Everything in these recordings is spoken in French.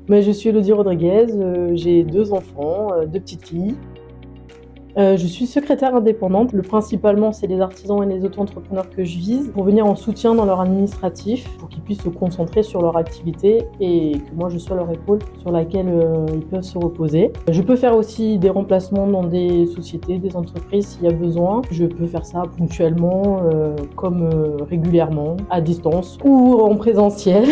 Mais je suis Elodie Rodriguez, j'ai 2 enfants, 2 petites filles. Je suis secrétaire indépendante. Principalement, c'est les artisans et les auto-entrepreneurs que je vise pour venir en soutien dans leur administratif, pour qu'ils puissent se concentrer sur leur activité et que moi je sois leur épaule sur laquelle ils peuvent se reposer. Je peux faire aussi des remplacements dans des sociétés, des entreprises s'il y a besoin. Je peux faire ça ponctuellement, comme régulièrement, à distance ou en présentiel.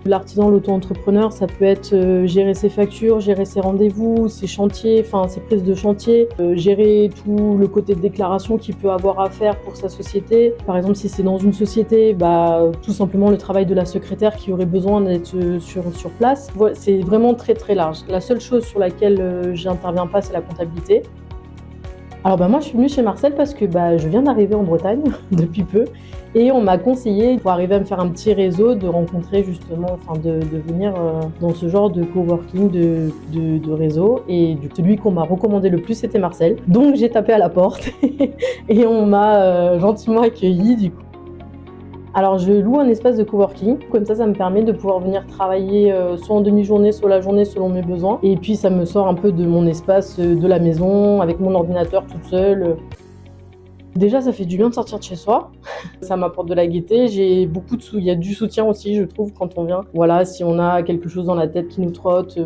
L'artisan, l'auto-entrepreneur, ça peut être gérer ses factures, gérer ses rendez-vous, ses chantiers, ses prises de chantier, gérer tout le côté de déclaration qu'il peut avoir à faire pour sa société. Par exemple, si c'est dans une société, tout simplement le travail de la secrétaire qui aurait besoin d'être sur place. Voilà, c'est vraiment très très large. La seule chose sur laquelle j'interviens pas, c'est la comptabilité. Alors moi je suis venue chez Marcel parce que je viens d'arriver en Bretagne depuis peu et on m'a conseillé pour arriver à me faire un petit réseau, de rencontrer justement, de venir dans ce genre de coworking, de réseau, et celui qu'on m'a recommandé le plus c'était Marcel. Donc j'ai tapé à la porte et on m'a gentiment accueilli du coup. Alors je loue un espace de coworking, comme ça me permet de pouvoir venir travailler soit en demi-journée, soit la journée selon mes besoins. Et puis ça me sort un peu de mon espace de la maison, avec mon ordinateur toute seule. Déjà ça fait du bien de sortir de chez soi, ça m'apporte de la gaieté, il y a du soutien aussi je trouve quand on vient. Voilà, si on a quelque chose dans la tête qui nous trotte,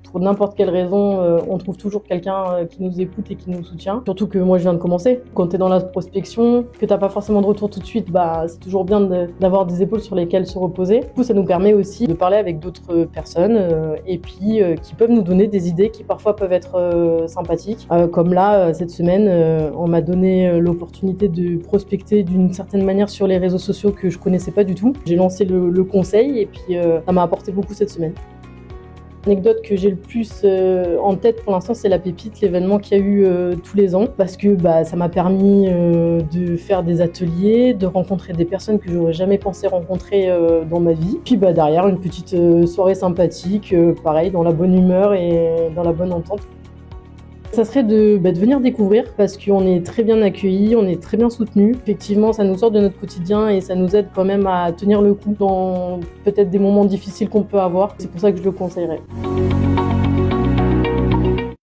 pour n'importe quelle raison, on trouve toujours quelqu'un qui nous écoute et qui nous soutient. Surtout que moi je viens de commencer. Quand tu es dans la prospection, que t'as pas forcément de retour tout de suite, c'est toujours bien d'avoir des épaules sur lesquelles se reposer. Du coup ça nous permet aussi de parler avec d'autres personnes et puis qui peuvent nous donner des idées qui parfois peuvent être sympathiques. Comme là, cette semaine, on m'a donné l'opportunité de prospecter d'une certaine manière sur les réseaux sociaux que je connaissais pas du tout. J'ai lancé le conseil et puis ça m'a apporté beaucoup cette semaine. L'anecdote que j'ai le plus en tête pour l'instant, c'est la Pépite, l'événement qu'il y a eu tous les ans, parce que ça m'a permis de faire des ateliers, de rencontrer des personnes que j'aurais jamais pensé rencontrer dans ma vie. Puis derrière, une petite soirée sympathique, pareil, dans la bonne humeur et dans la bonne entente. Ça serait de venir découvrir parce qu'on est très bien accueillis, on est très bien soutenus. Effectivement, ça nous sort de notre quotidien et ça nous aide quand même à tenir le coup dans peut-être des moments difficiles qu'on peut avoir. C'est pour ça que je le conseillerais.